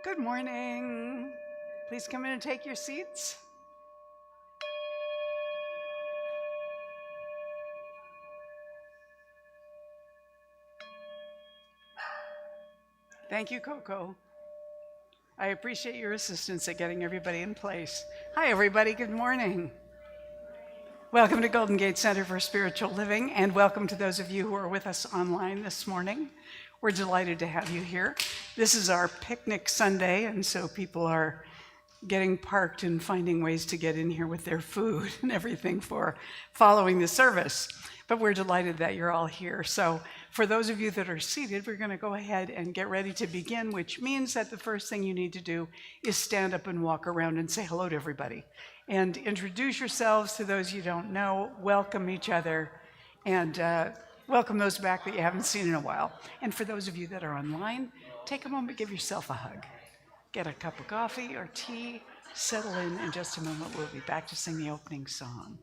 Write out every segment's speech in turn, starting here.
Good morning. Please come in and take your seats. Thank you, Coco. I appreciate your assistance at getting everybody in place. Hi, everybody. Good morning. Welcome to Golden Gate Center for Spiritual Living, and welcome to those of you who are with us online this morning. We're delighted to have you here. This is our picnic Sunday, and so people are getting parked and finding ways to get in here with their food and everything for following the service. But we're delighted that you're all here. So for those of you that are seated, we're going to go ahead and get ready to begin, which means that the first thing you need to do is stand up and walk around and say hello to everybody. And introduce yourselves to those you don't know, welcome each other, and welcome those back that you haven't seen in a while. And for those of you that are online, take a moment, give yourself a hug. Get a cup of coffee or tea, settle in just a moment. We'll be back to sing the opening song.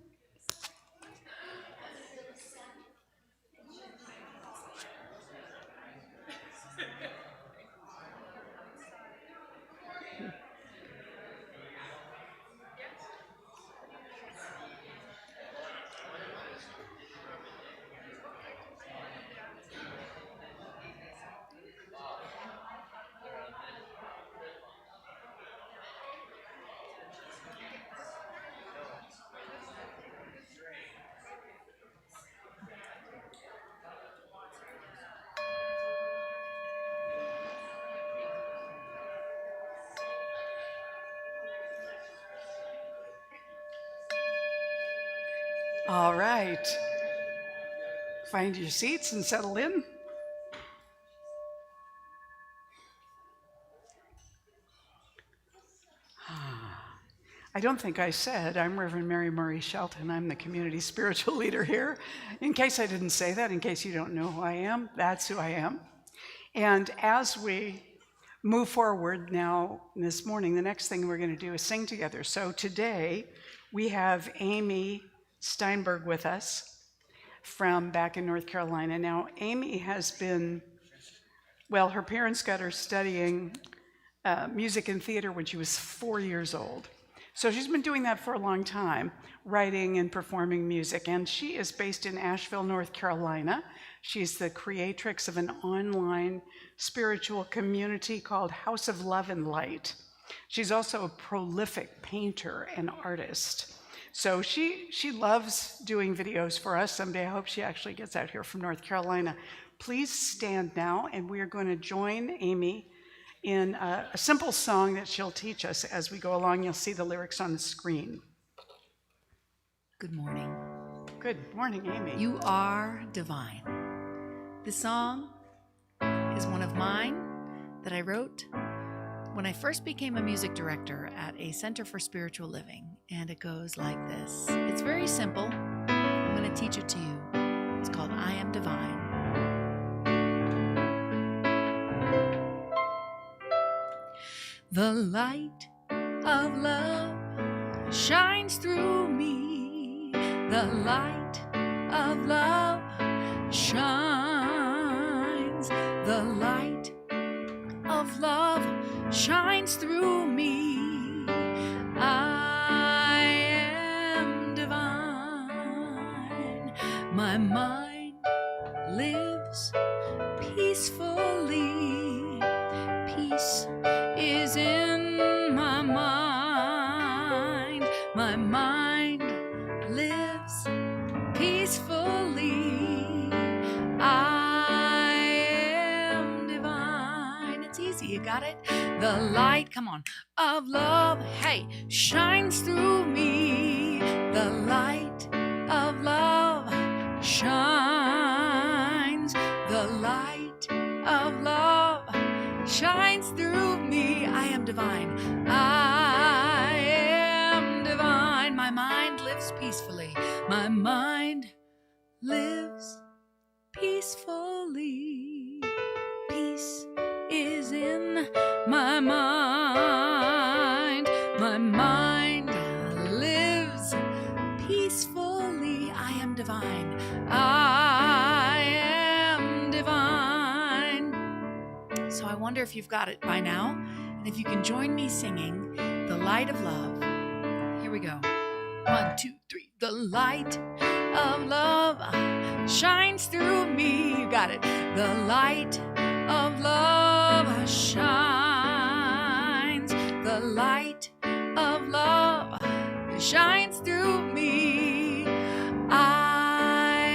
All right. Find your seats and settle in. I don't think I said, I'm Reverend Mary Murray Shelton. I'm the community spiritual leader here. In case I didn't say that, in case you don't know who I am, that's who I am. And as we move forward now this morning, the next thing we're going to do is sing together. So today we have Amy Steinberg with us from back in North Carolina. Now, Amy has been, well, her parents got her studying music and theater when she was 4 years old. So she's been doing that for a long time, writing and performing music. And she is based in Asheville, North Carolina. She's the creatrix of an online spiritual community called House of Love and Light. She's also a prolific painter and artist. So she loves doing videos for us. Someday I hope she actually gets out here from North Carolina. Please stand now, and we are going to join Amy in a simple song that she'll teach us as we go along. You'll see the lyrics on the screen. Good morning. Good morning, Amy. You are divine. This song is one of mine that I wrote when I first became a music director at a Center for Spiritual Living, and it goes like this. It's very simple. I'm going to teach it to you. It's called I Am Divine. The light of love shines through me. The light of love shines. The light of love shines through me. I am divine. My mind lives peacefully. Peace is in my mind. My mind lives peacefully. I am divine. It's easy, you got it? The light, come on, of love, hey, shines through me. The light of love shines. The light of love shines through me. I am divine. I am divine. My mind lives peacefully. My mind lives peacefully. Peace is in my mind. My mind lives peacefully. I am divine. I am divine. So I wonder if you've got it by now. If you can join me singing The Light of Love. Here we go. 1, 2, 3. The light of love shines through me. You got it. The light of love shines. The light of love shines through me. I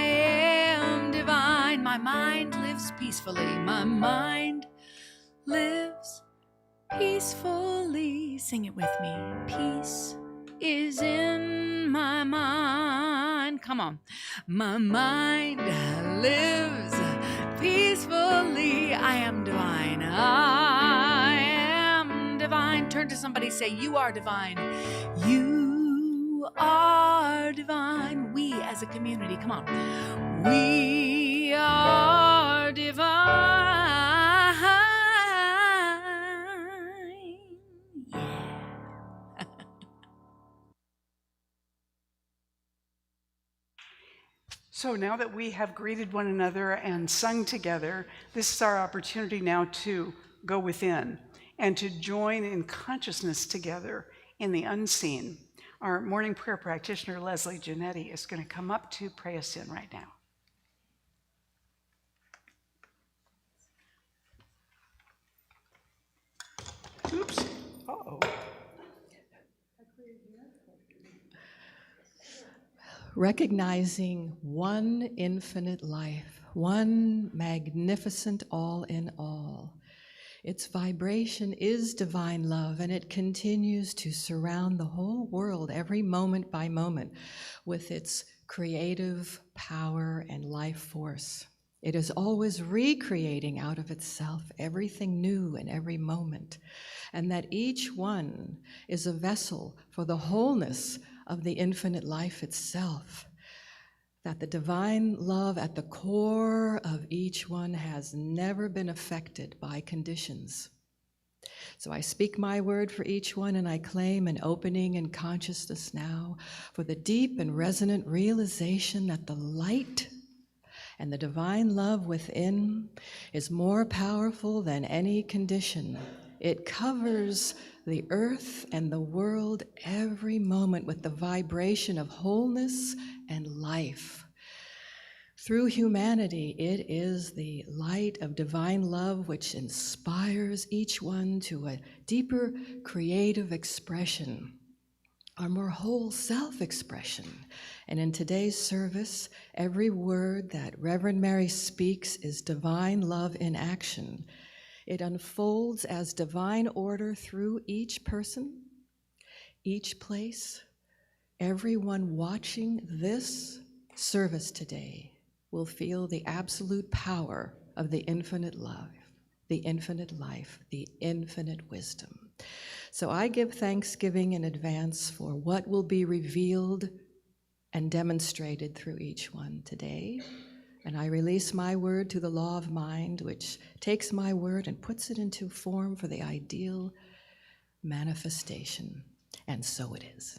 am divine. My mind lives peacefully. My mind lives peacefully. Sing it with me. Peace is in my mind. Come on. My mind lives peacefully. I am divine. I am divine. Turn to somebody, say, you are divine. You are divine. We as a community, come on. We are divine. So now that we have greeted one another and sung together, this is our opportunity now to go within and to join in consciousness together in the unseen. Our morning prayer practitioner, Leslie Giannetti, is going to come up to pray us in right now. Oops. Uh-oh. Recognizing one infinite life, one magnificent all in all. Its vibration is divine love, and it continues to surround the whole world every moment by moment with its creative power and life force. It is always recreating out of itself everything new in every moment, and that each one is a vessel for the wholeness of the infinite life itself, that the divine love at the core of each one has never been affected by conditions. So I speak my word for each one, and I claim an opening in consciousness now for the deep and resonant realization that the light and the divine love within is more powerful than any condition. It covers the earth and the world every moment with the vibration of wholeness and life. Through humanity, it is the light of divine love which inspires each one to a deeper creative expression, our more whole self-expression. And in today's service, every word that Reverend Mary speaks is divine love in action. It unfolds as divine order through each person, each place. Everyone watching this service today will feel the absolute power of the infinite love, the infinite life, the infinite wisdom. So I give thanksgiving in advance for what will be revealed and demonstrated through each one today. And I release my word to the law of mind, which takes my word and puts it into form for the ideal manifestation. And so it is.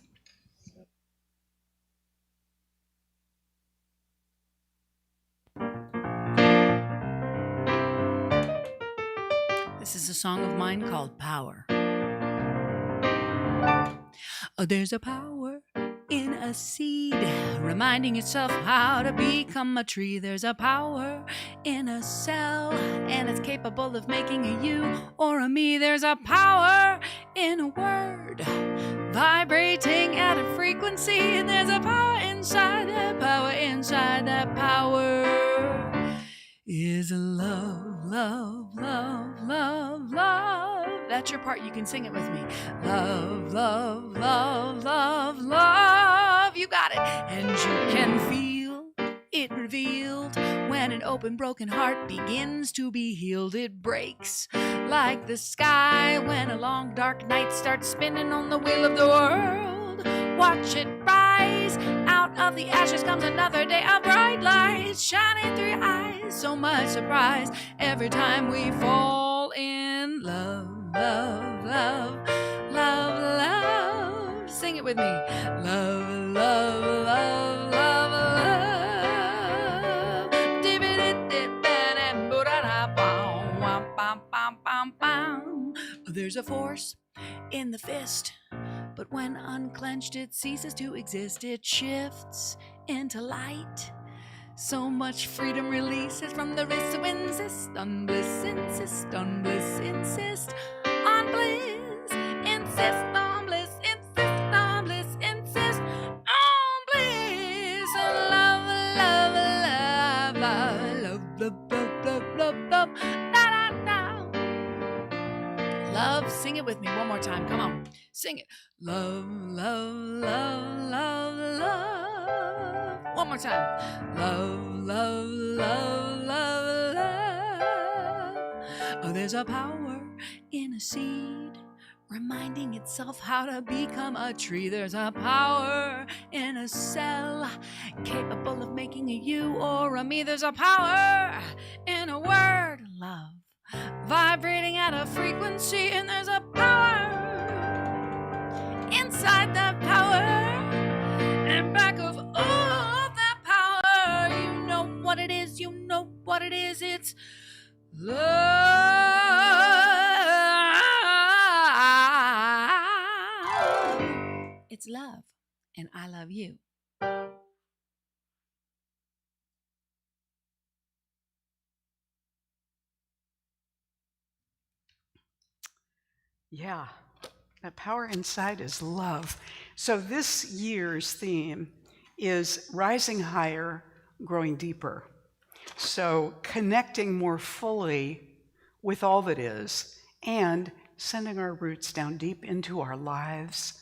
This is a song of mine called Power. There's a power in a seed, reminding itself how to become a tree. There's a power in a cell, and it's capable of making a you or a me. There's a power in a word, vibrating at a frequency. And there's a power inside that power, inside that power is love, love, love, love, love. That's your part. You can sing it with me. Love, love, love, love, love. You got it. And you can feel it revealed when an open, broken heart begins to be healed. It breaks like the sky when a long, dark night starts spinning on the wheel of the world. Watch it rise. Out of the ashes comes another day of bright light shining through your eyes. So much surprise every time we fall in love, love, love, love, love. Sing it with me. Love, love, love, love, love. there's a force in the fist, but when unclenched it ceases to exist. It shifts into light. So much freedom releases from the wrist. So insist on bliss, insist on bliss, insist on bliss, insist on bliss, insist on bliss, insist on bliss. Love, love, love, love, love, love, love, love, love, da, da, da. Love, sing it with me one more time. Come on, sing it. Love, love, love, love, love. One more time. Love, love, love, love, love. Oh, there's a power in a seed, reminding itself how to become a tree. There's a power in a cell, capable of making a you or a me. There's a power in a word, love, vibrating at a frequency. And there's a power inside that power, and back of all that power, you know what it is, you know what it is. It's love. It's love, and I love you. Yeah, that power inside is love. So this year's theme is rising higher, growing deeper. So connecting more fully with all that is and sending our roots down deep into our lives,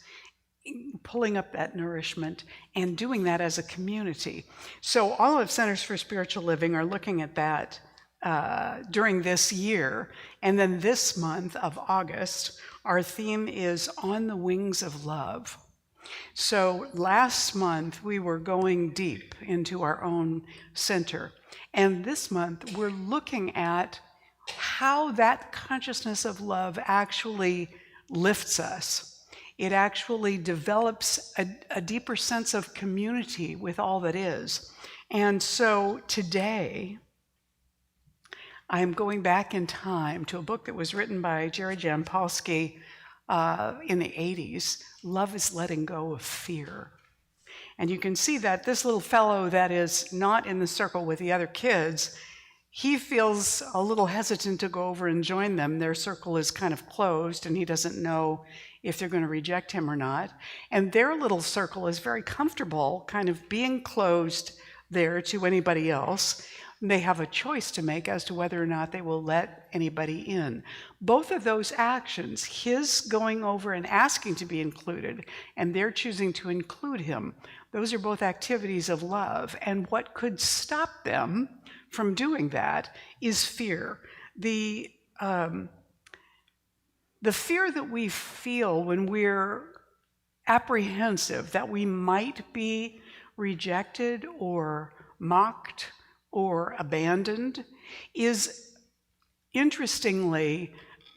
pulling up that nourishment and doing that as a community. So all of Centers for Spiritual Living are looking at that during this year. And then this month of August, our theme is On the Wings of Love. So last month, we were going deep into our own center. And this month, we're looking at how that consciousness of love actually lifts us. It actually develops a deeper sense of community with all that is. And so today, I'm going back in time to a book that was written by Jerry Jampolsky in the 80s, Love is Letting Go of Fear. And you can see that this little fellow that is not in the circle with the other kids, he feels a little hesitant to go over and join them. Their circle is kind of closed, and he doesn't know if they're going to reject him or not. And their little circle is very comfortable kind of being closed there to anybody else. They have a choice to make as to whether or not they will let anybody in. Both of those actions, his going over and asking to be included, and their choosing to include him, those are both activities of love. And what could stop them from doing that is fear. The fear that we feel when we're apprehensive that we might be rejected or mocked or abandoned is, interestingly,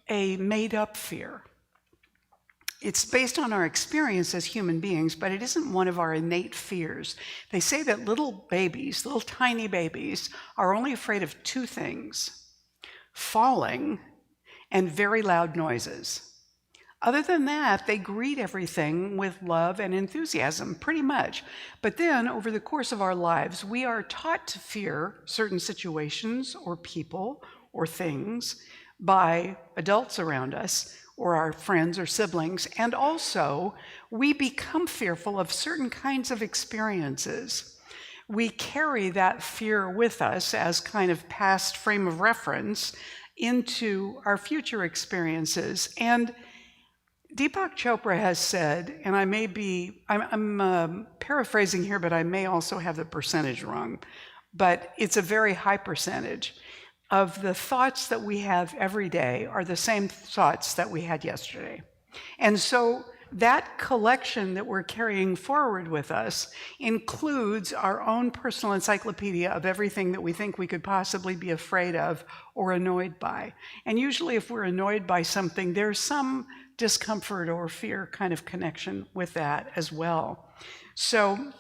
a made-up fear. It's based on our experience as human beings, but it isn't one of our innate fears. They say that little babies, little tiny babies, are only afraid of two things: falling and very loud noises. Other than that, they greet everything with love and enthusiasm, pretty much. But then, over the course of our lives, we are taught to fear certain situations or people or things by adults around us or our friends or siblings. And also, we become fearful of certain kinds of experiences. We carry that fear with us as kind of past frame of reference into our future experiences. And Deepak Chopra has said, and I'm paraphrasing here, but I may also have the percentage wrong, but it's a very high percentage of the thoughts that we have every day are the same thoughts that we had yesterday. And so that collection that we're carrying forward with us includes our own personal encyclopedia of everything that we think we could possibly be afraid of or annoyed by. And usually if we're annoyed by something, there's some discomfort or fear kind of connection with that as well. So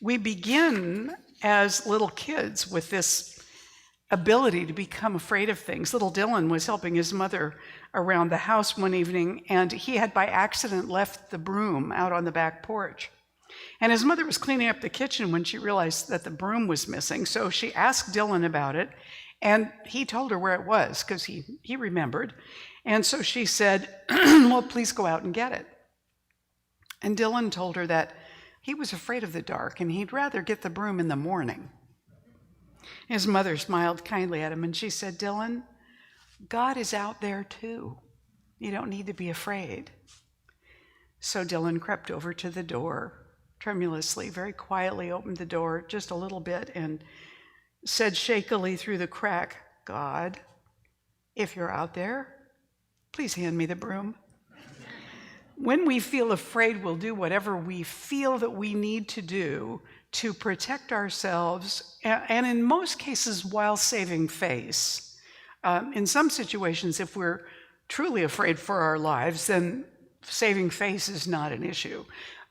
we begin as little kids with this ability to become afraid of things. Little Dylan was helping his mother around the house one evening, and he had by accident left the broom out on the back porch. And his mother was cleaning up the kitchen when she realized that the broom was missing. So she asked Dylan about it, and he told her where it was because he remembered. And so she said, well, please go out and get it. And Dylan told her that he was afraid of the dark and he'd rather get the broom in the morning. His mother smiled kindly at him and she said, Dylan, God is out there too. You don't need to be afraid. So Dylan crept over to the door, tremulously, very quietly opened the door just a little bit and said shakily through the crack, God, if you're out there, please hand me the broom. When we feel afraid, we'll do whatever we feel that we need to do to protect ourselves, and in most cases, while saving face. In some situations, if we're truly afraid for our lives, then saving face is not an issue.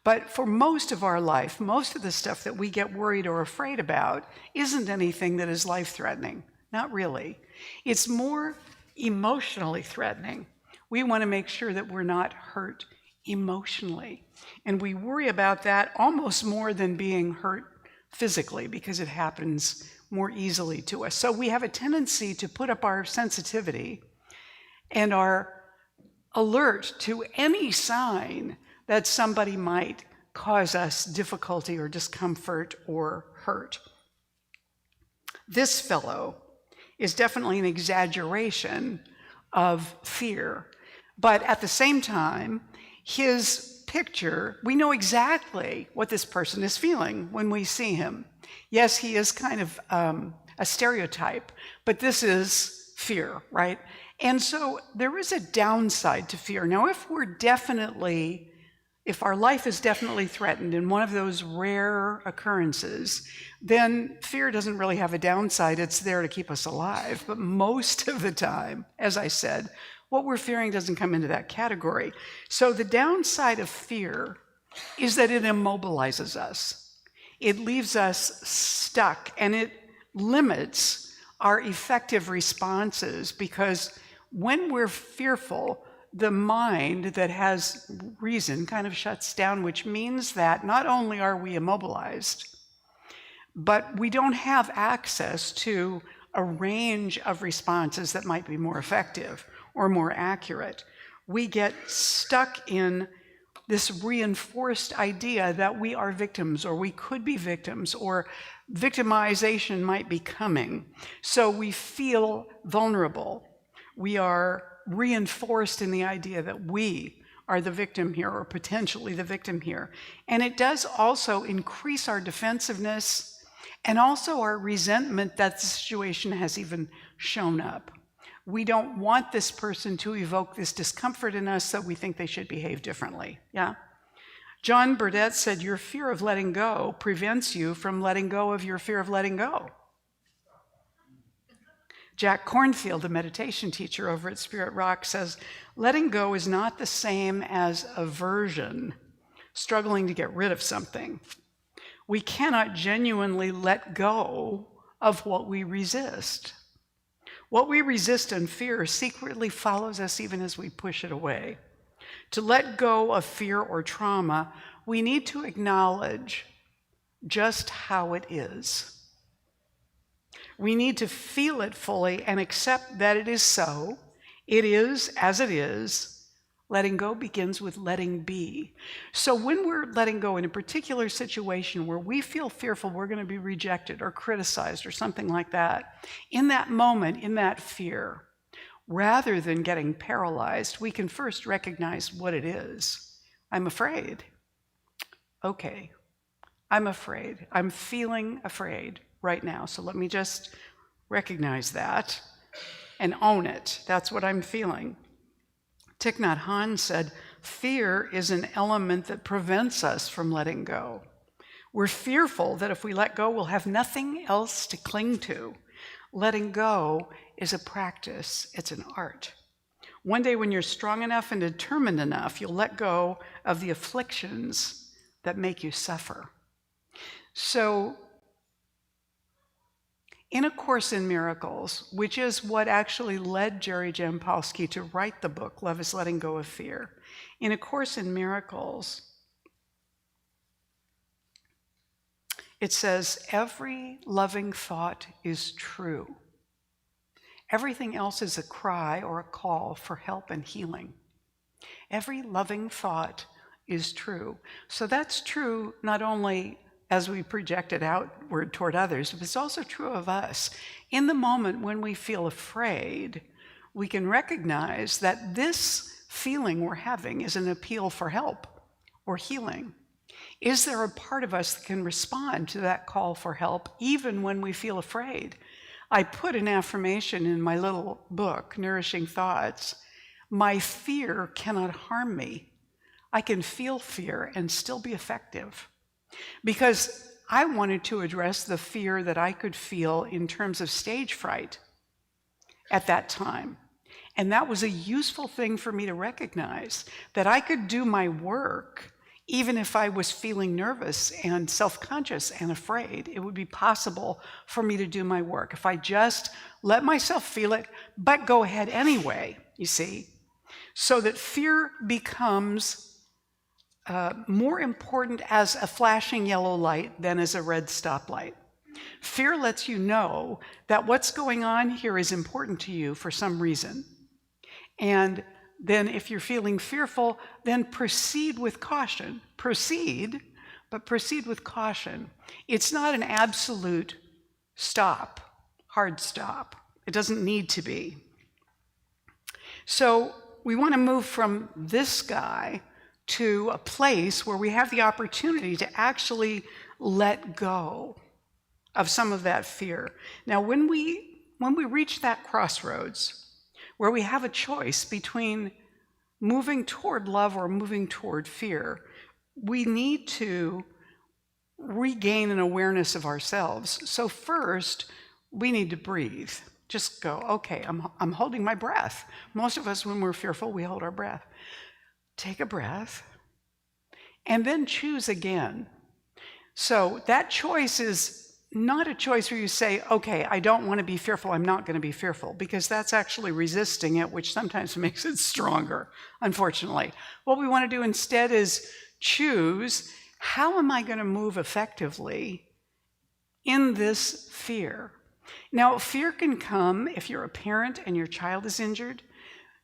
But for most of our life, most of the stuff that we get worried or afraid about isn't anything that is life-threatening. Not really. It's more emotionally threatening. We want to make sure that we're not hurt emotionally. And we worry about that almost more than being hurt physically because it happens more easily to us. So we have a tendency to put up our sensitivity and our alert to any sign that somebody might cause us difficulty or discomfort or hurt. This fellow is definitely an exaggeration of fear, but at the same time, his picture, we know exactly what this person is feeling when we see him. Yes, he is kind of a stereotype, but this is fear, right? And so there is a downside to fear. Now, if our life is definitely threatened in one of those rare occurrences, then fear doesn't really have a downside. It's there to keep us alive. But most of the time, as I said, what we're fearing doesn't come into that category. So the downside of fear is that it immobilizes us. It leaves us stuck, and it limits our effective responses because when we're fearful, the mind that has reason kind of shuts down, which means that not only are we immobilized, but we don't have access to a range of responses that might be more effective or more accurate. We get stuck in this reinforced idea that we are victims, or we could be victims, or victimization might be coming. So we feel vulnerable. We are reinforced in the idea that we are the victim here, or potentially the victim here. And it does also increase our defensiveness and also our resentment that the situation has even shown up. We don't want this person to evoke this discomfort in us, so we think they should behave differently. Yeah? John Burdett said, your fear of letting go prevents you from letting go of your fear of letting go. Jack Kornfield, a meditation teacher over at Spirit Rock, says, letting go is not the same as aversion, struggling to get rid of something. We cannot genuinely let go of what we resist. What we resist and fear secretly follows us even as we push it away. To let go of fear or trauma, we need to acknowledge just how it is. We need to feel it fully and accept that it is so. It is as it is. Letting go begins with letting be. So when we're letting go in a particular situation where we feel fearful we're going to be rejected or criticized or something like that, in that moment, in that fear, rather than getting paralyzed, we can first recognize what it is. I'm afraid. Okay, I'm afraid. I'm feeling afraid right now. So let me just recognize that and own it. That's what I'm feeling. Thich Nhat Hanh said, fear is an element that prevents us from letting go. We're fearful that if we let go, we'll have nothing else to cling to. Letting go is a practice. It's an art. One day when you're strong enough and determined enough, you'll let go of the afflictions that make you suffer. So In A Course in Miracles, which is what actually led Jerry Jampolsky to write the book, Love is Letting Go of Fear. In A Course in Miracles, it says, every loving thought is true. Everything else is a cry or a call for help and healing. Every loving thought is true. So that's true not only as we project it outward toward others, but it's also true of us. In the moment when we feel afraid, we can recognize that this feeling we're having is an appeal for help or healing. Is there a part of us that can respond to that call for help even when we feel afraid? I put an affirmation in my little book, Nourishing Thoughts. My fear cannot harm me. I can feel fear and still be effective. Because I wanted to address the fear that I could feel in terms of stage fright at that time. And that was a useful thing for me to recognize, that I could do my work even if I was feeling nervous and self-conscious and afraid. It would be possible for me to do my work if I just let myself feel it, but go ahead anyway, you see. So that fear becomes more important as a flashing yellow light than as a red stoplight. Fear lets you know that what's going on here is important to you for some reason. And then if you're feeling fearful, then proceed with caution. Proceed, but proceed with caution. It's not an absolute stop, hard stop. It doesn't need to be. So we want to move from this guy to a place where we have the opportunity to actually let go of some of that fear. Now, when we reach that crossroads, where we have a choice between moving toward love or moving toward fear, we need to regain an awareness of ourselves. So first, we need to breathe. Just go, okay, I'm holding my breath. Most of us, when we're fearful, we hold our breath. Take a breath, and then choose again. So that choice is not a choice where you say, okay, I don't want to be fearful, I'm not going to be fearful, because that's actually resisting it, which sometimes makes it stronger, unfortunately. What we want to do instead is choose, how am I going to move effectively in this fear? Now, fear can come if you're a parent and your child is injured.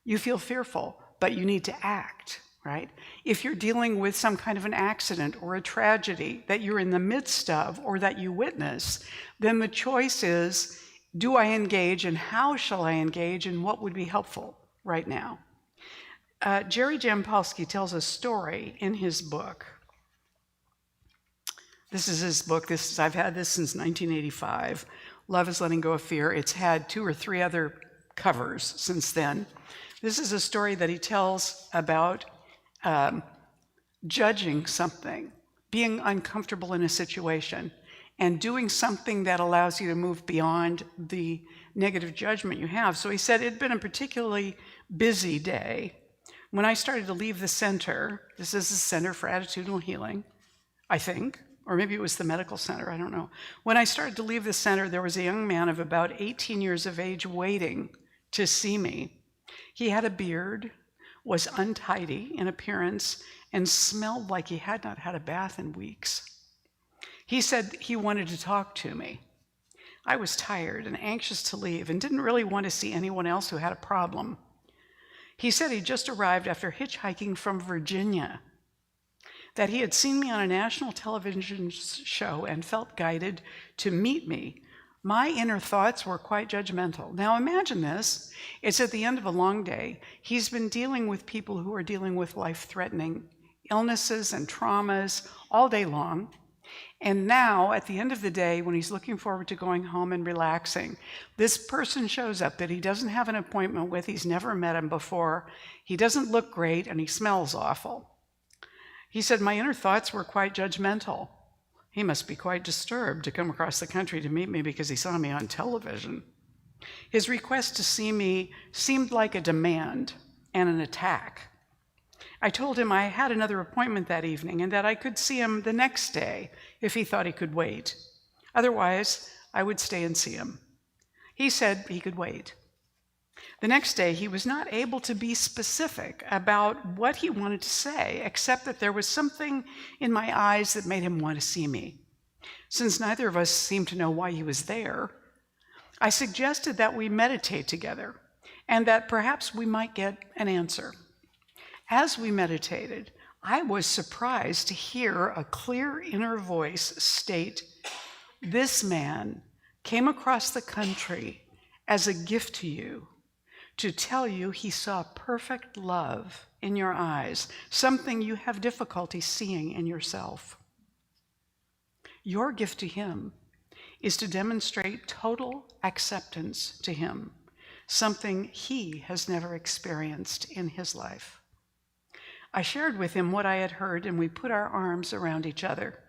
You feel fearful, but you need to act. Right? If you're dealing with some kind of an accident or a tragedy that you're in the midst of or that you witness, then the choice is, do I engage and how shall I engage and what would be helpful right now? Jerry Jampolsky tells a story in his book. This is his book. I've had this since 1985. Love is Letting Go of Fear. It's had 2 or 3 other covers since then. This is a story that he tells about judging something, being uncomfortable in a situation, and doing something that allows you to move beyond the negative judgment you have. So he said it had been a particularly busy day. When I started to leave the center, this is the Center for Attitudinal Healing, I think, or maybe it was the medical center, I don't know. When I started to leave the center, there was a young man of about 18 years of age waiting to see me. He had a beard, was untidy in appearance, and smelled like he had not had a bath in weeks. He said he wanted to talk to me. I was tired and anxious to leave and didn't really want to see anyone else who had a problem. He said he'd just arrived after hitchhiking from Virginia, that he had seen me on a national television show and felt guided to meet me. My inner thoughts were quite judgmental. Now imagine this. It's at the end of a long day. He's been dealing with people who are dealing with life-threatening illnesses and traumas all day long. And now, at the end of the day, when he's looking forward to going home and relaxing, this person shows up that he doesn't have an appointment with. He's never met him before. He doesn't look great, and he smells awful. He said, my inner thoughts were quite judgmental. He must be quite disturbed to come across the country to meet me because he saw me on television. His request to see me seemed like a demand and an attack. I told him I had another appointment that evening and that I could see him the next day if he thought he could wait. Otherwise, I would stay and see him. He said he could wait. The next day, he was not able to be specific about what he wanted to say, except that there was something in my eyes that made him want to see me. Since neither of us seemed to know why he was there, I suggested that we meditate together and that perhaps we might get an answer. As we meditated, I was surprised to hear a clear inner voice state, "This man came across the country as a gift to you, to tell you he saw perfect love in your eyes, something you have difficulty seeing in yourself. Your gift to him is to demonstrate total acceptance to him, something he has never experienced in his life." I shared with him what I had heard, and we put our arms around each other.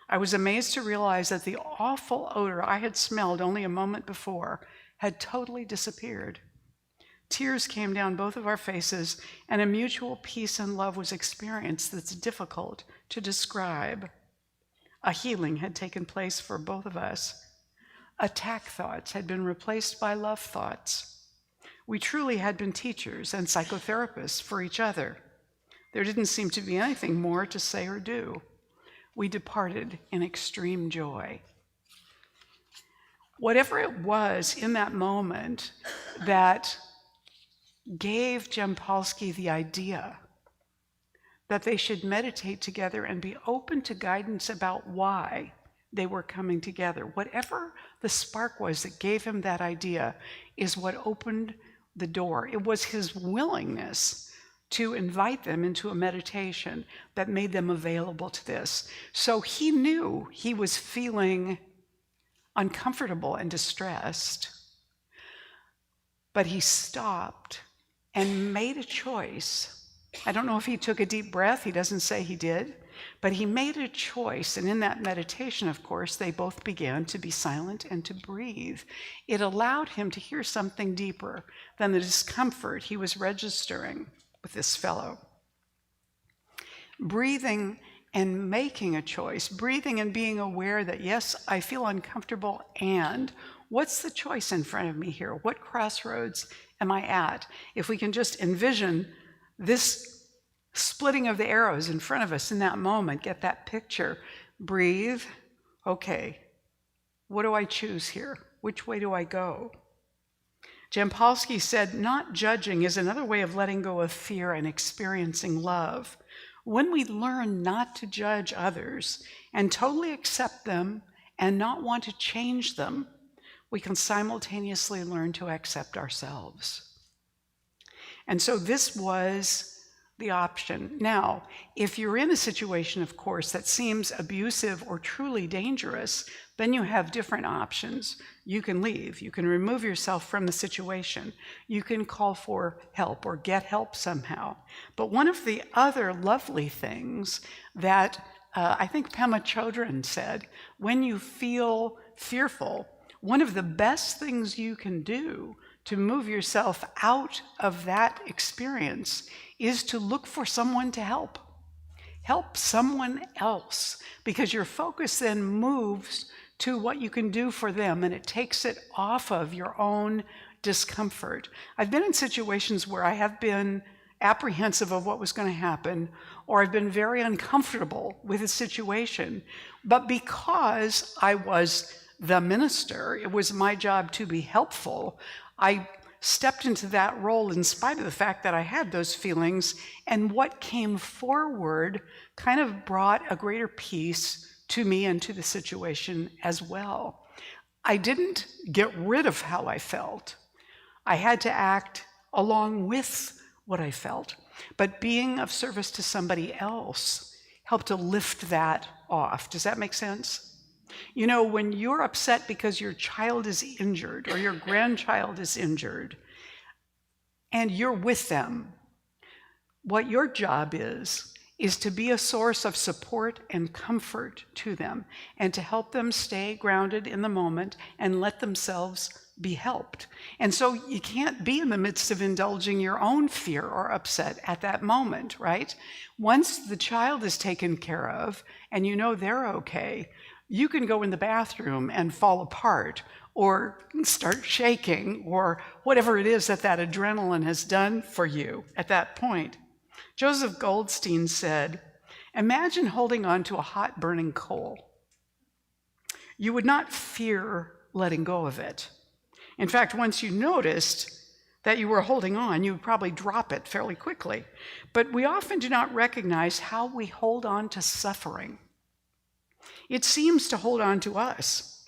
I was amazed to realize that the awful odor I had smelled only a moment before had totally disappeared. Tears came down both of our faces, and a mutual peace and love was experienced that's difficult to describe. A healing had taken place for both of us. Attack thoughts had been replaced by love thoughts. We truly had been teachers and psychotherapists for each other. There didn't seem to be anything more to say or do. We departed in extreme joy. Whatever it was in that moment that gave Jampolsky the idea that they should meditate together and be open to guidance about why they were coming together, whatever the spark was that gave him that idea is what opened the door. It was his willingness to invite them into a meditation that made them available to this. So he knew he was feeling uncomfortable and distressed, but he stopped and made a choice. I don't know if he took a deep breath, he doesn't say he did, but he made a choice, and in that meditation, of course, they both began to be silent and to breathe. It allowed him to hear something deeper than the discomfort he was registering with this fellow. Breathing and making a choice, breathing and being aware that, yes, I feel uncomfortable, and what's the choice in front of me here? What crossroads am I at? If we can just envision this splitting of the arrows in front of us in that moment, get that picture, breathe, okay, what do I choose here? Which way do I go? Jampolsky said, not judging is another way of letting go of fear and experiencing love. When we learn not to judge others and totally accept them and not want to change them, we can simultaneously learn to accept ourselves. And so this was the option. Now, if you're in a situation, of course, that seems abusive or truly dangerous, then you have different options. You can leave. You can remove yourself from the situation. You can call for help or get help somehow. But one of the other lovely things that I think Pema Chodron said, when you feel fearful, one of the best things you can do to move yourself out of that experience is to look for someone to help. Help someone else, because your focus then moves to what you can do for them, and it takes it off of your own discomfort. I've been in situations where I have been apprehensive of what was going to happen, or I've been very uncomfortable with a situation, but because I was the minister, it was my job to be helpful, I stepped into that role in spite of the fact that I had those feelings, and what came forward kind of brought a greater peace to me and to the situation as well. I didn't get rid of how I felt. I had to act along with what I felt, but being of service to somebody else helped to lift that off. Does that make sense? You know, when you're upset because your child is injured or your grandchild is injured and you're with them, what your job is to be a source of support and comfort to them and to help them stay grounded in the moment and let themselves be helped. And so you can't be in the midst of indulging your own fear or upset at that moment, right? Once the child is taken care of and you know they're okay, You can go in the bathroom and fall apart or start shaking or whatever it is that adrenaline has done for you at that point. Joseph Goldstein said, imagine holding on to a hot burning coal. You would not fear letting go of it. In fact, once you noticed that you were holding on, you would probably drop it fairly quickly. But we often do not recognize how we hold on to suffering. It seems to hold on to us.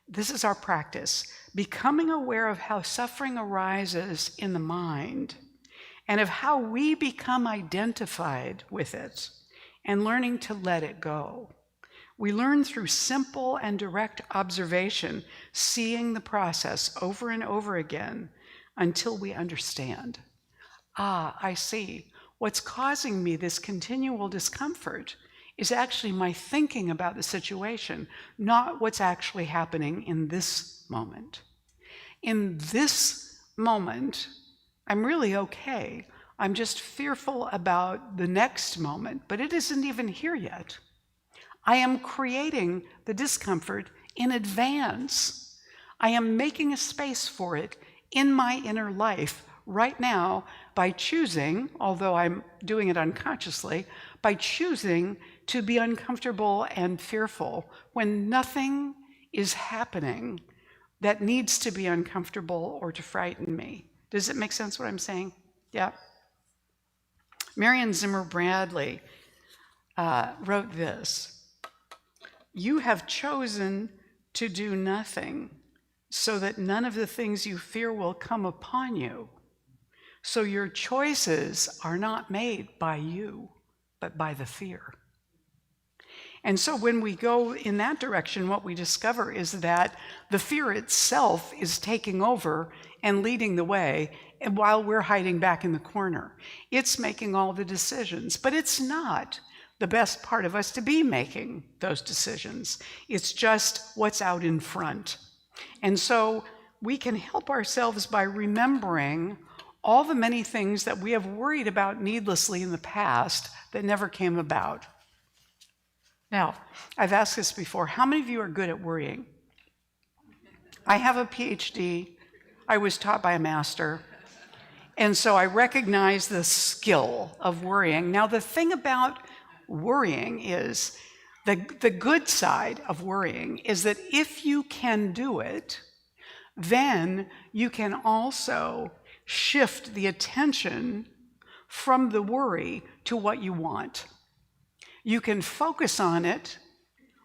This is our practice, becoming aware of how suffering arises in the mind and of how we become identified with it and learning to let it go. We learn through simple and direct observation, seeing the process over and over again until we understand. I see. What's causing me this continual discomfort is actually my thinking about the situation, not what's actually happening in this moment. In this moment, I'm really okay. I'm just fearful about the next moment, but it isn't even here yet. I am creating the discomfort in advance. I am making a space for it in my inner life right now by choosing, although I'm doing it unconsciously, by choosing to be uncomfortable and fearful when nothing is happening that needs to be uncomfortable or to frighten me. Does it make sense what I'm saying? Yeah. Marion Zimmer Bradley wrote this: you have chosen to do nothing so that none of the things you fear will come upon you. So your choices are not made by you, but by the fear. And so when we go in that direction, what we discover is that the fear itself is taking over and leading the way, and while we're hiding back in the corner. It's making all the decisions, but it's not the best part of us to be making those decisions. It's just what's out in front. And so we can help ourselves by remembering all the many things that we have worried about needlessly in the past that never came about. Now, I've asked this before. How many of you are good at worrying? I have a PhD. I was taught by a master. And so I recognize the skill of worrying. Now, the thing about worrying is, the good side of worrying is that if you can do it, then you can also shift the attention from the worry to what you want. You can focus on it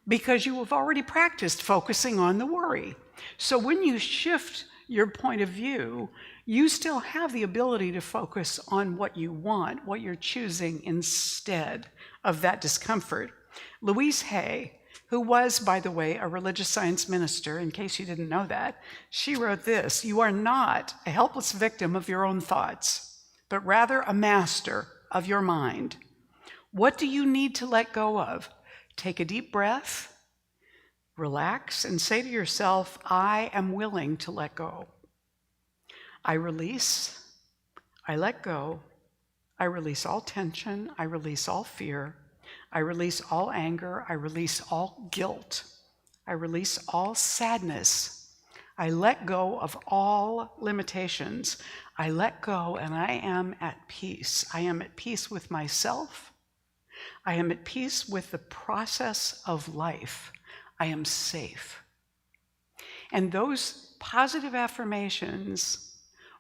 because you have already practiced focusing on the worry. So when you shift your point of view, you still have the ability to focus on what you want, what you're choosing instead of that discomfort. Louise Hay, who was, by the way, a religious science minister, in case you didn't know that, she wrote this: you are not a helpless victim of your own thoughts, but rather a master of your mind. What do you need to let go of? Take a deep breath, relax, and say to yourself, I am willing to let go. I release, I let go, I release all tension, I release all fear, I release all anger, I release all guilt, I release all sadness, I let go of all limitations. I let go and I am at peace. I am at peace with myself. I am at peace with the process of life. I am safe. And those positive affirmations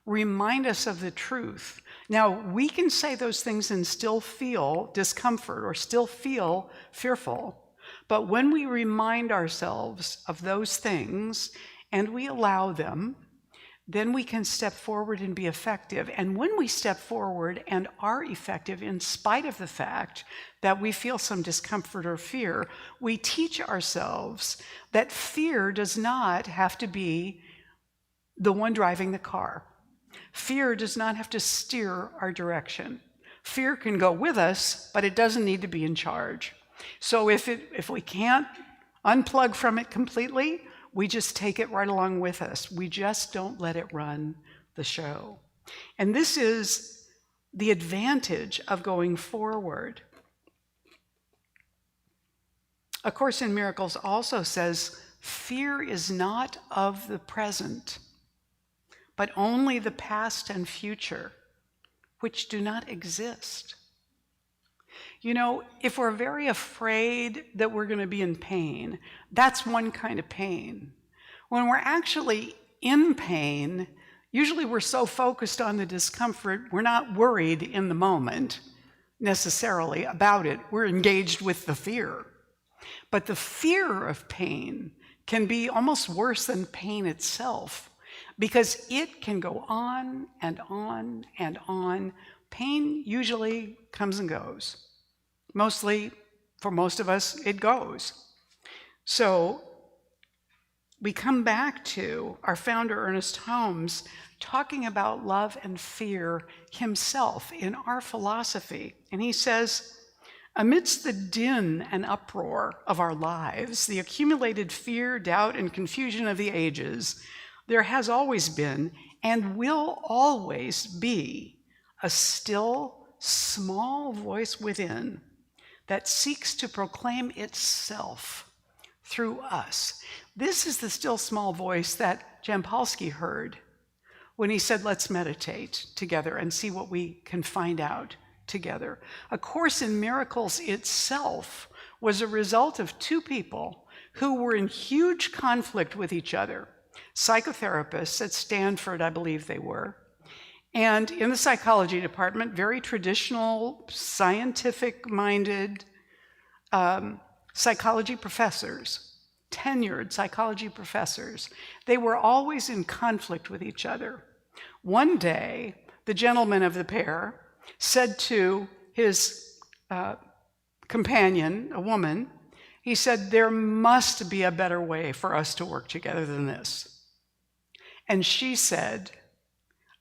remind us of the truth. Now, we can say those things and still feel discomfort or still feel fearful. But when we remind ourselves of those things and we allow them, then we can step forward and be effective. And when we step forward and are effective, in spite of the fact that we feel some discomfort or fear, we teach ourselves that fear does not have to be the one driving the car. Fear does not have to steer our direction. Fear can go with us, but it doesn't need to be in charge. So if we can't unplug from it completely, we just take it right along with us. We just don't let it run the show. And this is the advantage of going forward. A Course in Miracles also says, fear is not of the present, but only the past and future, which do not exist. You know, if we're very afraid that we're going to be in pain, that's one kind of pain. When we're actually in pain, usually we're so focused on the discomfort, we're not worried in the moment necessarily about it. We're engaged with the fear. But the fear of pain can be almost worse than pain itself, because it can go on and on and on. Pain usually comes and goes. Mostly, for most of us, it goes. So we come back to our founder, Ernest Holmes, talking about love and fear himself in our philosophy. And he says, amidst the din and uproar of our lives, the accumulated fear, doubt, and confusion of the ages, there has always been and will always be a still, small voice within that seeks to proclaim itself through us. This is the still, small voice that Jampolsky heard when he said, let's meditate together and see what we can find out together. A Course in Miracles itself was a result of two people who were in huge conflict with each other. Psychotherapists at Stanford, I believe they were. And in the psychology department, very traditional, scientific-minded psychology professors, tenured psychology professors. They were always in conflict with each other. One day, the gentleman of the pair said to his companion, a woman, he said, there must be a better way for us to work together than this. And she said,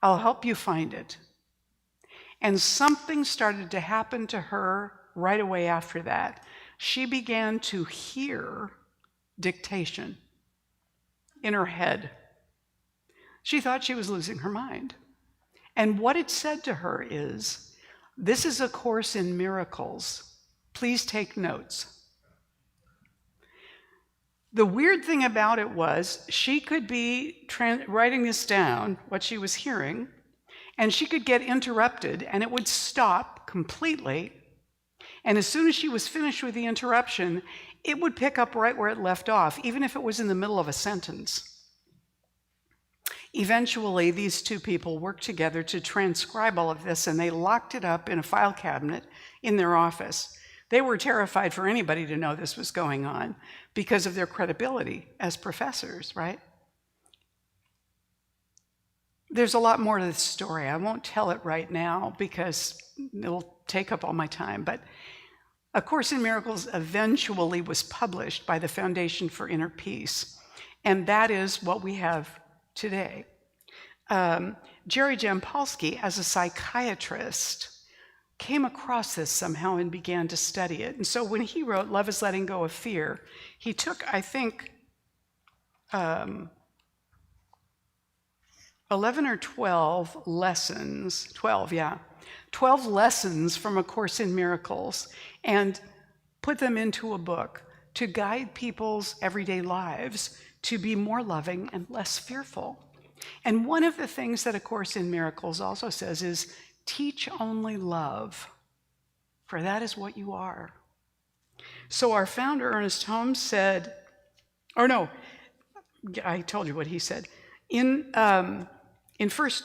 I'll help you find it. And something started to happen to her right away after that. She began to hear dictation in her head. She thought she was losing her mind. And what it said to her is, this is a Course in Miracles. Please take notes. The weird thing about it was she could be writing this down, what she was hearing, and she could get interrupted, and it would stop completely. And as soon as she was finished with the interruption, it would pick up right where it left off, even if it was in the middle of a sentence. Eventually, these two people worked together to transcribe all of this, and they locked it up in a file cabinet in their office. They were terrified for anybody to know this was going on because of their credibility as professors, right? There's a lot more to this story. I won't tell it right now because it'll take up all my time, but A Course in Miracles eventually was published by the Foundation for Inner Peace, and that is what we have today. Jerry Jampolsky, as a psychiatrist, came across this somehow and began to study it. And so when he wrote Love is Letting Go of Fear, he took, I think, 11 or 12 lessons, 12 lessons from A Course in Miracles, and put them into a book to guide people's everyday lives to be more loving and less fearful. And one of the things that A Course in Miracles also says is, teach only love, for that is what you are. So our founder, Ernest Holmes, said, or no, I told you what he said. In 1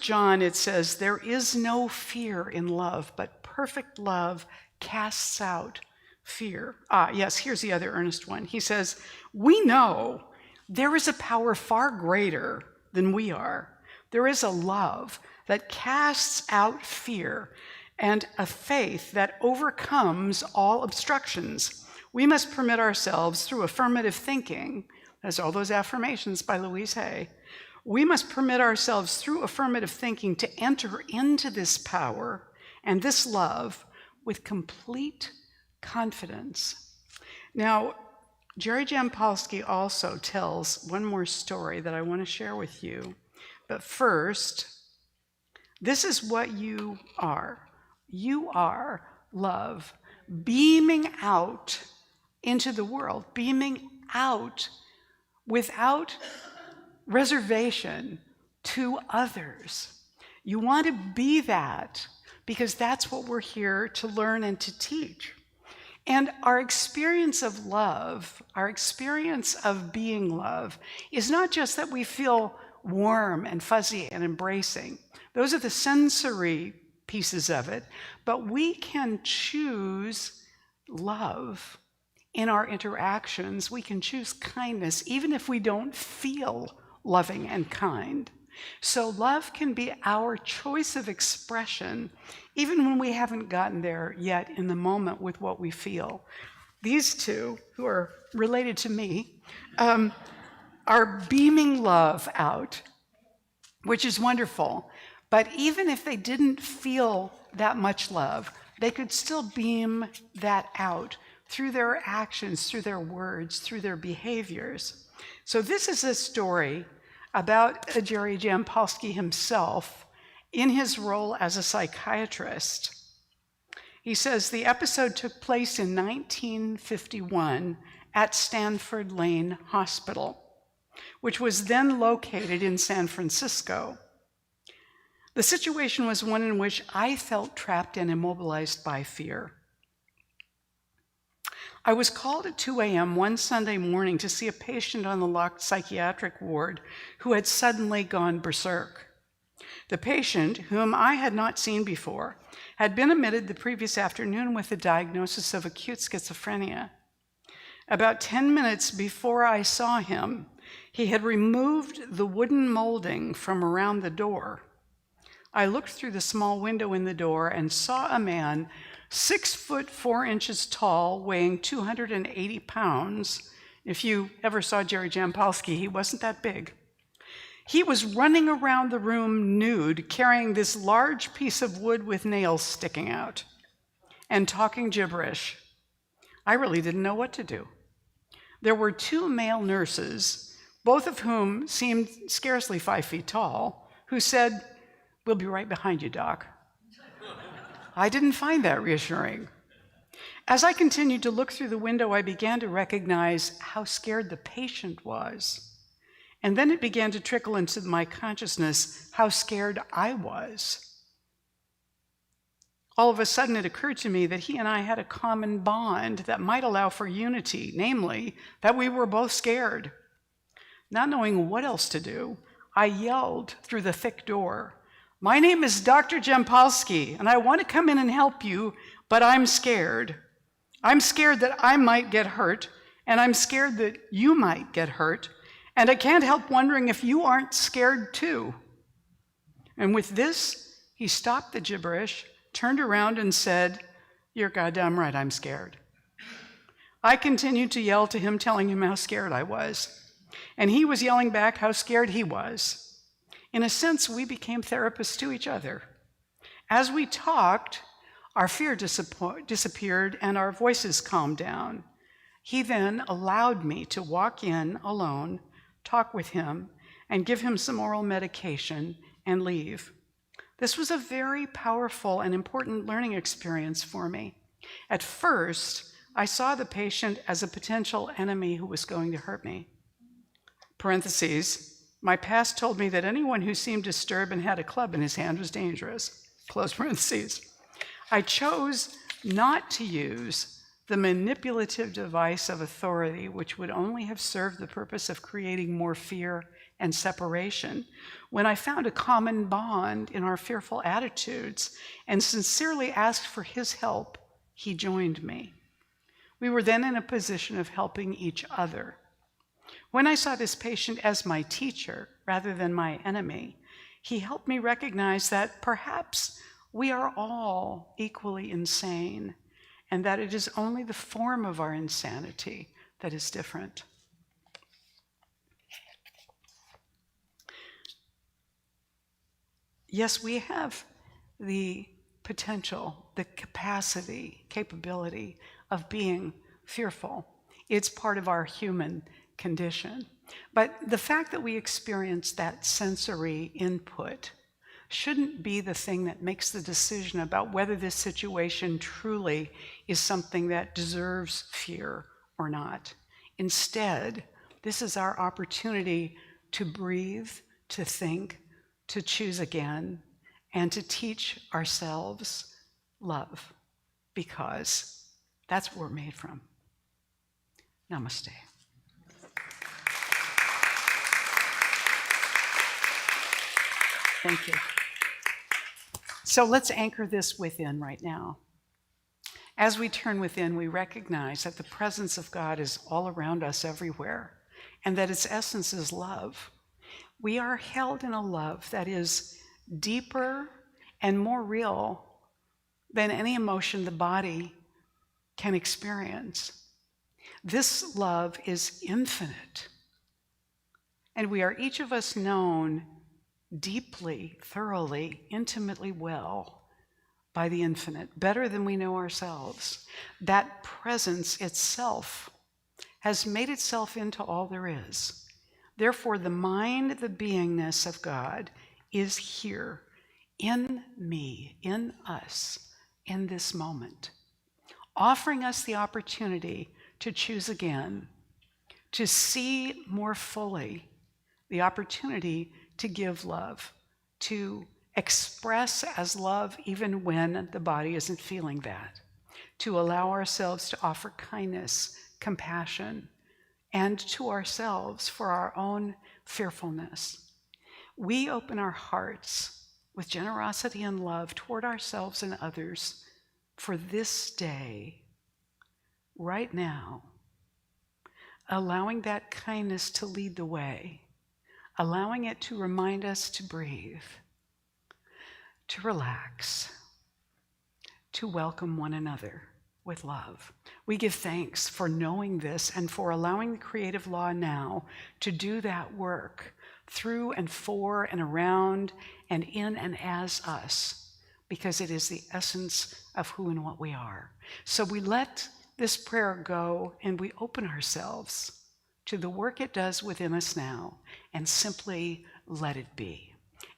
John, it says, there is no fear in love, but perfect love casts out fear. Yes, here's the other Ernest one. He says, we know there is a power far greater than we are. There is a love that casts out fear and a faith that overcomes all obstructions. We must permit ourselves through affirmative thinking, as all those affirmations by Louise Hay, we must permit ourselves through affirmative thinking to enter into this power and this love with complete confidence. Now, Jerry Jampolsky also tells one more story that I want to share with you. But first, this is what you are. You are love, beaming out into the world, beaming out without reservation to others. You want to be that because that's what we're here to learn and to teach. And our experience of love, our experience of being love, is not just that we feel warm and fuzzy and embracing. Those are the sensory pieces of it, but we can choose love in our interactions. We can choose kindness, even if we don't feel loving and kind. So love can be our choice of expression, even when we haven't gotten there yet in the moment with what we feel. These two, who are related to me, are beaming love out, which is wonderful. But even if they didn't feel that much love, they could still beam that out through their actions, through their words, through their behaviors. So this is a story about Jerry Jampolsky himself in his role as a psychiatrist. He says the episode took place in 1951 at Stanford Lane Hospital, which was then located in San Francisco. The situation was one in which I felt trapped and immobilized by fear. I was called at 2 a.m. one Sunday morning to see a patient on the locked psychiatric ward who had suddenly gone berserk. The patient, whom I had not seen before, had been admitted the previous afternoon with the diagnosis of acute schizophrenia. About 10 minutes before I saw him, he had removed the wooden molding from around the door. I looked through the small window in the door and saw a man 6 foot 4 inches tall, weighing 280 pounds. If you ever saw Jerry Jampolsky, he wasn't that big. He was running around the room nude, carrying this large piece of wood with nails sticking out, and talking gibberish. I really didn't know what to do. There were 2 male nurses, both of whom seemed scarcely 5 feet tall, who said, "We'll be right behind you, Doc." I didn't find that reassuring. As I continued to look through the window, I began to recognize how scared the patient was. And then it began to trickle into my consciousness how scared I was. All of a sudden, it occurred to me that he and I had a common bond that might allow for unity, namely, that we were both scared. Not knowing what else to do, I yelled through the thick door, "My name is Dr. Jampolsky, and I want to come in and help you, but I'm scared. I'm scared that I might get hurt, and I'm scared that you might get hurt, and I can't help wondering if you aren't scared too." And with this, he stopped the gibberish, turned around and said, "You're goddamn right, I'm scared." I continued to yell to him, telling him how scared I was. And he was yelling back how scared he was. In a sense, we became therapists to each other. As we talked, our fear disappeared and our voices calmed down. He then allowed me to walk in alone, talk with him, and give him some oral medication and leave. This was a very powerful and important learning experience for me. At first, I saw the patient as a potential enemy who was going to hurt me. Parentheses, my past told me that anyone who seemed disturbed and had a club in his hand was dangerous. Close parentheses. I chose not to use the manipulative device of authority, which would only have served the purpose of creating more fear and separation, when I found a common bond in our fearful attitudes and sincerely asked for his help. He joined me. We were then in a position of helping each other. When I saw this patient as my teacher rather than my enemy, he helped me recognize that perhaps we are all equally insane, and that it is only the form of our insanity that is different. Yes, we have the potential, the capability of being fearful. It's part of our human condition. But the fact that we experience that sensory input shouldn't be the thing that makes the decision about whether this situation truly is something that deserves fear or not. Instead, this is our opportunity to breathe, to think, to choose again, and to teach ourselves love, because that's what we're made from. Namaste. Thank you. So let's anchor this within right now. As we turn within, we recognize that the presence of God is all around us everywhere, and that its essence is love. We are held in a love that is deeper and more real than any emotion the body can experience. This love is infinite, and we are each of us known deeply, thoroughly, intimately well by the infinite, better than we know ourselves. That presence itself has made itself into all there is. Therefore, the mind, the beingness of God is here in me, in us, in this moment, offering us the opportunity to choose again, to see more fully the opportunity to give love, to express as love even when the body isn't feeling that, to allow ourselves to offer kindness, compassion, and to ourselves for our own fearfulness. We open our hearts with generosity and love toward ourselves and others for this day, right now, allowing that kindness to lead the way, allowing it to remind us to breathe, to relax, to welcome one another with love. We give thanks for knowing this and for allowing the creative law now to do that work through and for and around and in and as us, because it is the essence of who and what we are. So we let this prayer go and we open ourselves to the work it does within us now and simply let it be.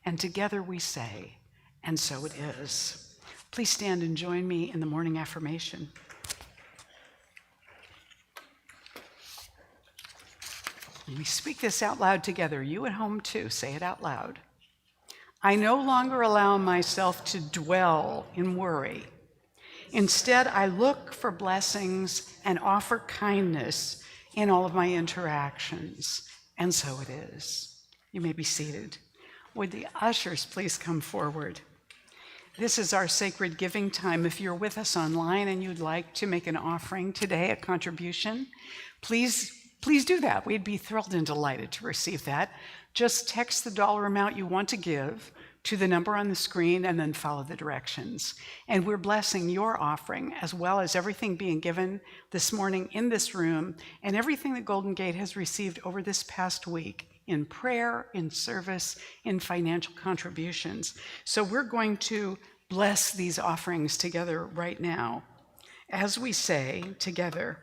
And together we say, and so it is. Please stand and join me in the morning affirmation. We speak this out loud together. You at home too, say it out loud. I no longer allow myself to dwell in worry. Instead, I look for blessings and offer kindness in all of my interactions. And so it is. You may be seated. Would the ushers please come forward? This is our sacred giving time. If you're with us online and you'd like to make an offering today, a contribution, please do that. We'd be thrilled and delighted to receive that. Just text the dollar amount you want to give to the number on the screen and then follow the directions. And we're blessing your offering as well as everything being given this morning in this room and everything that Golden Gate has received over this past week in prayer, in service, in financial contributions. So we're going to bless these offerings together right now as we say together,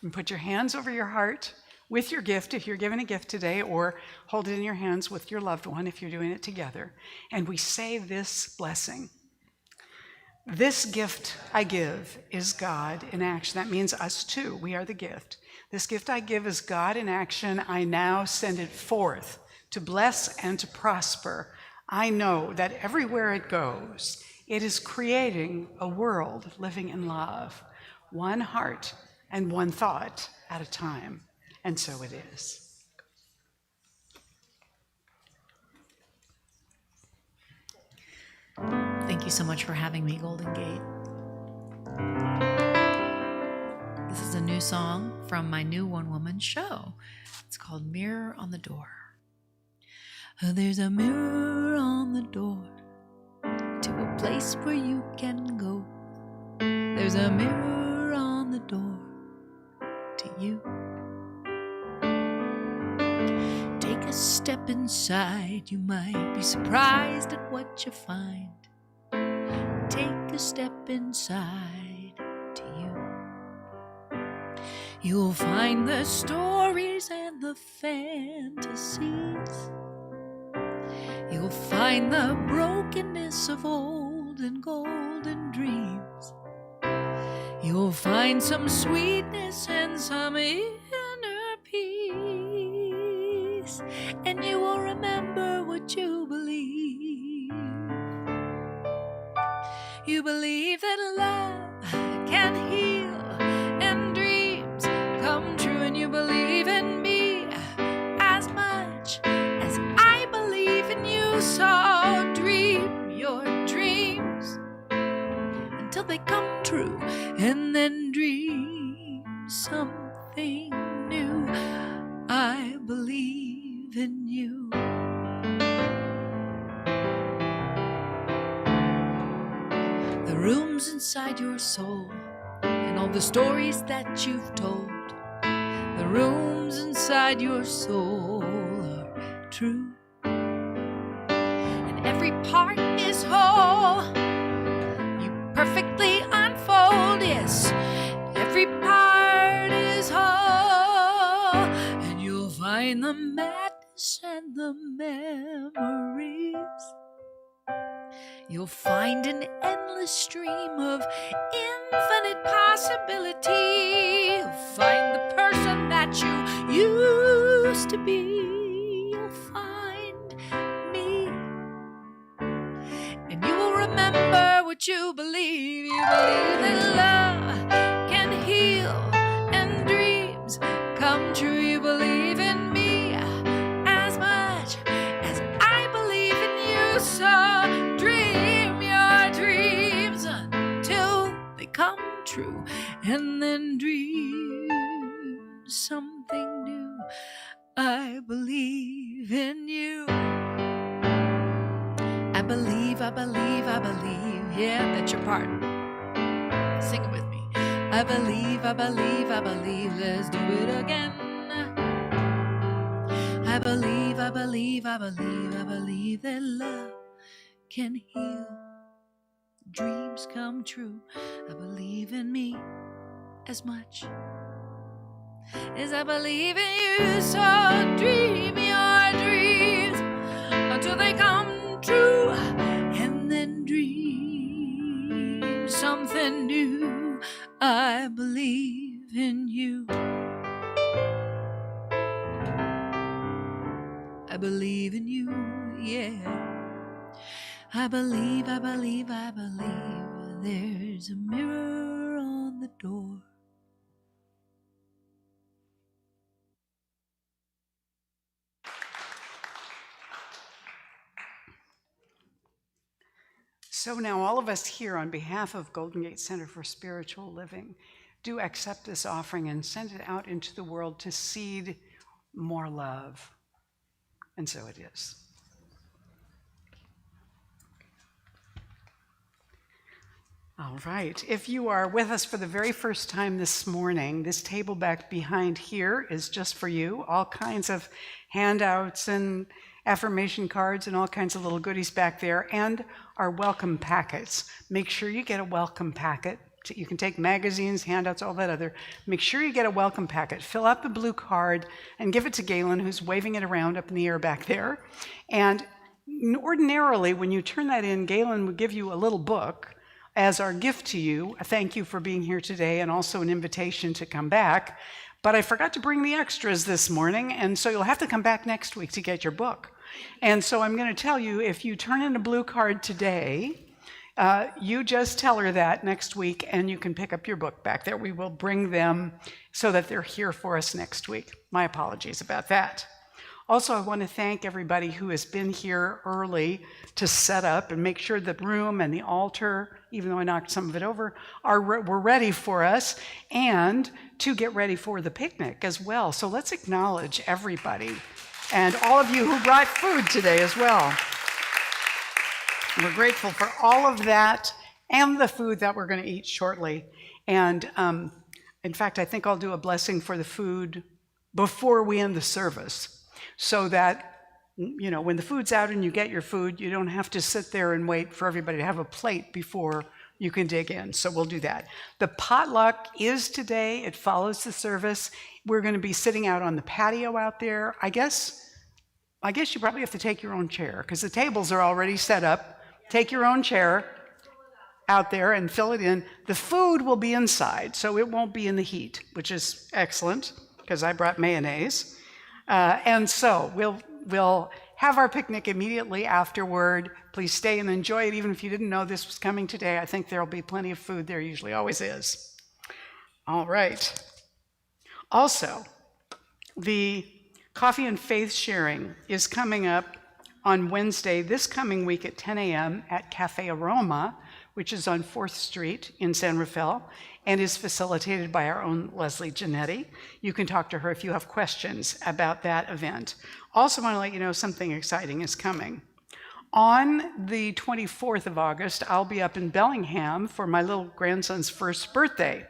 and put your hands over your heart with your gift if you're giving a gift today, or hold it in your hands with your loved one if you're doing it together. And we say this blessing. This gift I give is God in action. That means us too. We are the gift. This gift I give is God in action. I now send it forth to bless and to prosper. I know that everywhere it goes, it is creating a world living in love, one heart and one thought at a time. And so it is. Thank you so much for having me, Golden Gate. This is a new song from my new one-woman show. It's called Mirror on the Door. There's a mirror on the door to a place where you can go. There's a mirror on the door to you. Take a step inside, you might be surprised at what you find. Take a step inside to you. You'll find the stories and the fantasies. You'll find the brokenness of old and golden dreams. You'll find some sweetness and some inner peace, and you will remember what you believe. You believe that love can heal and dreams come true, and you believe in me as much as I believe in you. So dream your dreams until they come true, and then dream something new. I believe in you. The rooms inside your soul and all the stories that you've told, the rooms inside your soul are true, and every part is whole. You perfectly unfold, yes, every part is whole, and you'll find the madness and the memories. You'll find an endless stream of infinite possibility. You'll find the person that you used to be. You'll find me, and you will remember what you believe. You believe that love can heal and dreams come true. You believe in me as much as I believe in you. So dream your dreams until they come true, and then dream something new. I believe in you. I believe, I believe, I believe. Yeah, that's your part. Sing it with me. I believe, I believe, I believe. Let's do it again. I believe, I believe, I believe, I believe that love can heal, dreams come true. I believe in me as much as I believe in you. So dream your dreams until they come true, and then dream something new. I believe in you. I believe in you, yeah. I believe, I believe, I believe. There's a mirror on the door. So now all of us here, on behalf of Golden Gate Center for Spiritual Living, do accept this offering and send it out into the world to seed more love. And so it is. All right. If you are with us for the very first time this morning, this table back behind here is just for you. All kinds of handouts and affirmation cards and all kinds of little goodies back there, and our welcome packets. Make sure you get a welcome packet. You can take magazines, handouts, all that other. Make sure you get a welcome packet. Fill out the blue card and give it to Galen, who's waving it around up in the air back there. And ordinarily, when you turn that in, Galen would give you a little book as our gift to you. A thank you for being here today, and also an invitation to come back. But I forgot to bring the extras this morning, and so you'll have to come back next week to get your book. And so I'm going to tell you, if you turn in a blue card today, you just tell her that next week, and you can pick up your book back there. We will bring them so that they're here for us next week. My apologies about that. Also, I want to thank everybody who has been here early to set up and make sure the room and the altar, even though I knocked some of it over, were ready for us, and to get ready for the picnic as well. So let's acknowledge everybody and all of you who brought food today as well. We're grateful for all of that and the food that we're going to eat shortly. And in fact, I think I'll do a blessing for the food before we end the service, so that, you know, when the food's out and you get your food, you don't have to sit there and wait for everybody to have a plate before you can dig in. So we'll do that. The potluck is today. It follows the service. We're going to be sitting out on the patio out there. I guess you probably have to take your own chair, because the tables are already set up. Take your own chair. out there and fill it in. The food will be inside, so it won't be in the heat, which is excellent because I brought mayonnaise. And so we'll have our picnic immediately afterward. Please stay and enjoy it, even if you didn't know this was coming today. I think there'll be plenty of food. There usually always is. All right. Also, the Coffee and Faith sharing is coming up on Wednesday this coming week at 10 a.m. at Cafe Aroma, which is on 4th Street in San Rafael, and is facilitated by our own Leslie Giannetti. You can talk to her if you have questions about that event. Also want to let you know something exciting is coming. On the 24th of August, I'll be up in Bellingham for my little grandson's first birthday.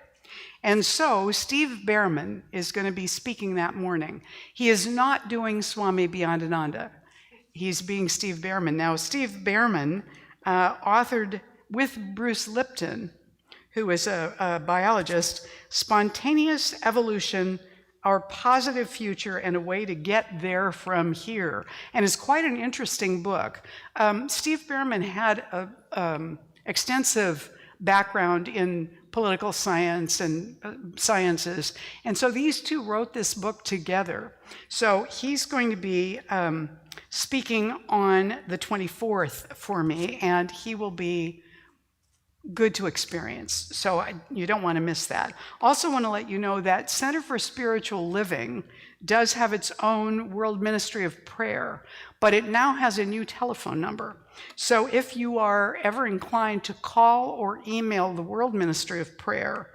And so Steve Behrman is going to be speaking that morning. He is not doing Swami Beyondananda. He's being Steve Behrman. Now, Steve Behrman authored with Bruce Lipton, who is a biologist, Spontaneous Evolution, Our Positive Future, and a Way to Get There from Here. And it's quite an interesting book. Steve Behrman had an extensive background in political science and sciences. And so these two wrote this book together. So he's going to be speaking on the 24th for me, and he will be good to experience. So you don't want to miss that. Also want to let you know that Center for Spiritual Living does have its own World Ministry of Prayer, but it now has a new telephone number. So if you are ever inclined to call or email the World Ministry of Prayer,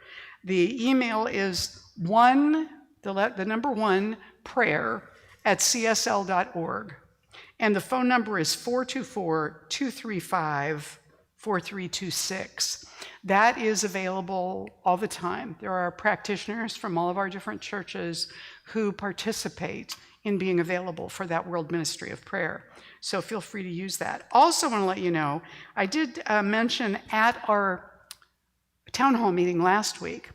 the email is the number 1, prayer@csl.org. And the phone number is 424-235-4326. That is available all the time. There are practitioners from all of our different churches who participate in being available for that World Ministry of Prayer. So feel free to use that. Also want to let you know, I did mention at our town hall meeting last week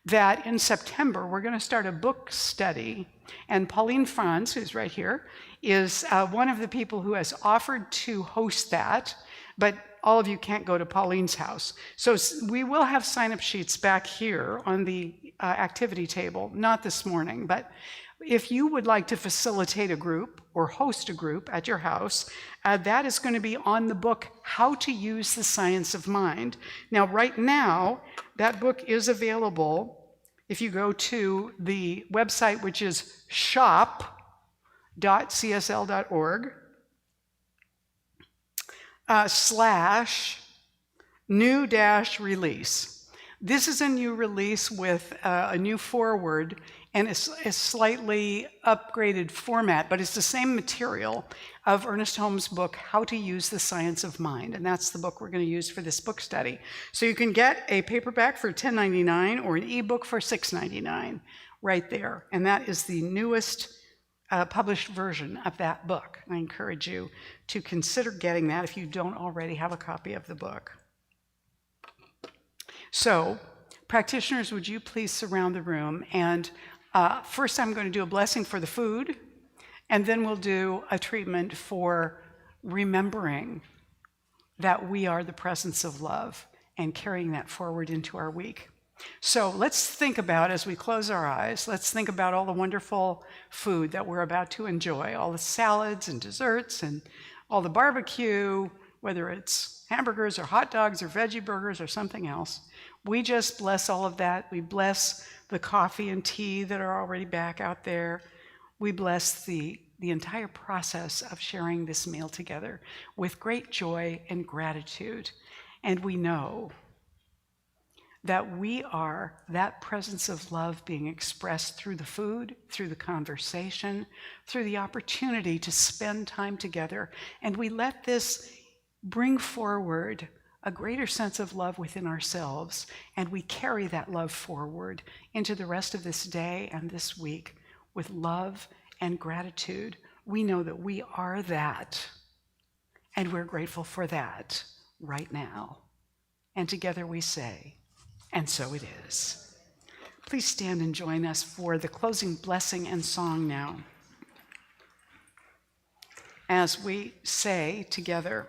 that in September we're going to start a book study, and Pauline Franz, who's right here, is one of the people who has offered to host that, but all of you can't go to Pauline's house. So we will have sign-up sheets back here on the activity table, not this morning, but if you would like to facilitate a group or host a group at your house, that is going to be on the book, How to Use the Science of Mind. Now, right now, that book is available if you go to the website, which is shop.csl.org /new-release. This is a new release with a new foreword and a slightly upgraded format, but it's the same material of Ernest Holmes' book, How to Use the Science of Mind, and that's the book we're going to use for this book study. So you can get a paperback for $10.99 or an ebook for $6.99 right there, and that is the newest published version of that book. I encourage you to consider getting that if you don't already have a copy of the book. So, practitioners, would you please surround the room? And first I'm going to do a blessing for the food, and then we'll do a treatment for remembering that we are the presence of love and carrying that forward into our week. So let's think about, as we close our eyes, let's think about all the wonderful food that we're about to enjoy, all the salads and desserts and all the barbecue, whether it's hamburgers or hot dogs or veggie burgers or something else. We just bless all of that. We bless the coffee and tea that are already back out there. We bless the entire process of sharing this meal together with great joy and gratitude. And we know that we are that presence of love being expressed through the food, through the conversation, through the opportunity to spend time together. And we let this bring forward a greater sense of love within ourselves, and we carry that love forward into the rest of this day and this week with love and gratitude. We know that we are that, and we're grateful for that right now. And together we say, and so it is. Please stand and join us for the closing blessing and song now. As we say together,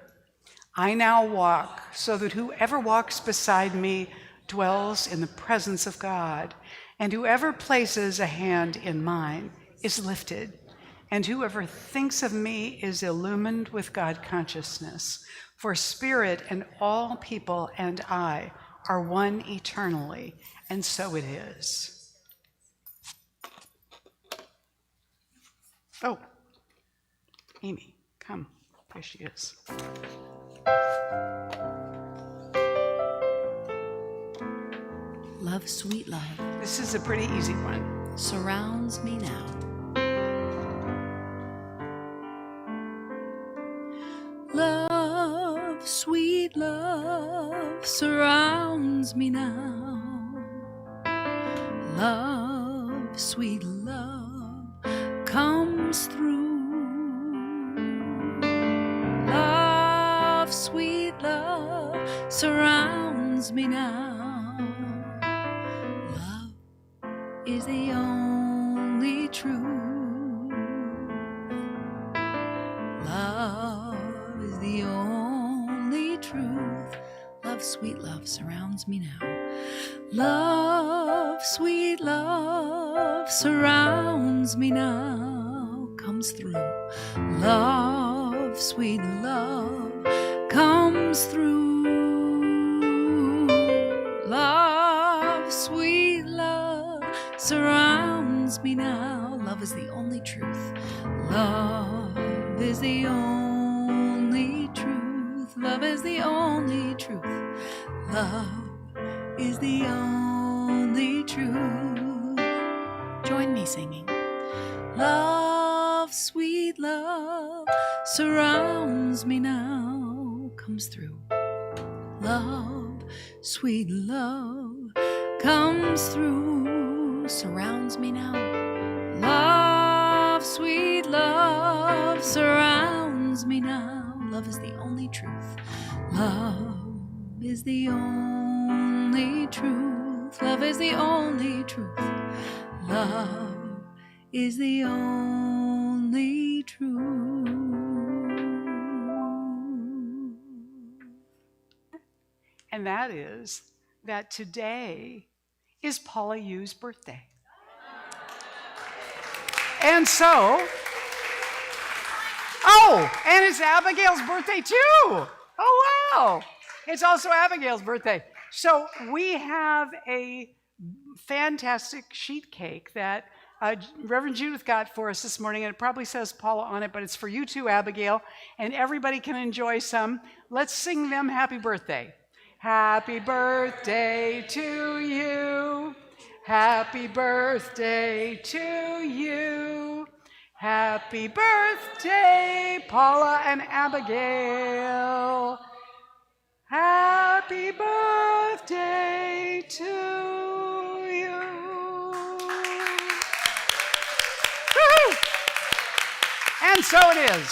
I now walk so that whoever walks beside me dwells in the presence of God, and whoever places a hand in mine is lifted, and whoever thinks of me is illumined with God consciousness. For spirit and all people and I are one eternally, and so it is. Oh, Amy, come. There she is. Love, sweet love, This is a pretty easy one. surrounds me now. Love, sweet love, surrounds me now. Love, sweet love, comes through. Love, sweet love, surrounds me now. Love is the only truth. Love is the only truth. Love, sweet love, surrounds me now. Love, sweet love, surrounds me now. Comes through. Love, sweet love, comes through. Love, sweet love, surrounds me now. Love is the only truth. Love is the only truth. Love is the only truth. Love is the only truth. Join me singing. Love, sweet love, surrounds me now. Comes through. Love, sweet love, comes through. Surrounds me now. Love, sweet love, surrounds me now. Love is the only truth. Love is the only truth. Love is the only truth. Love is the only truth. And that is that today is Paula Yu's birthday. And so, and it's Abigail's birthday too. Oh, wow. It's also Abigail's birthday. So we have a fantastic sheet cake that Reverend Judith got for us this morning, and it probably says Paula on it, but it's for you too, Abigail, and everybody can enjoy some. Let's sing them happy birthday. Happy birthday to you. Happy birthday to you. Happy birthday, Paula and Abigail. Happy birthday to you. Woo-hoo! And so it is.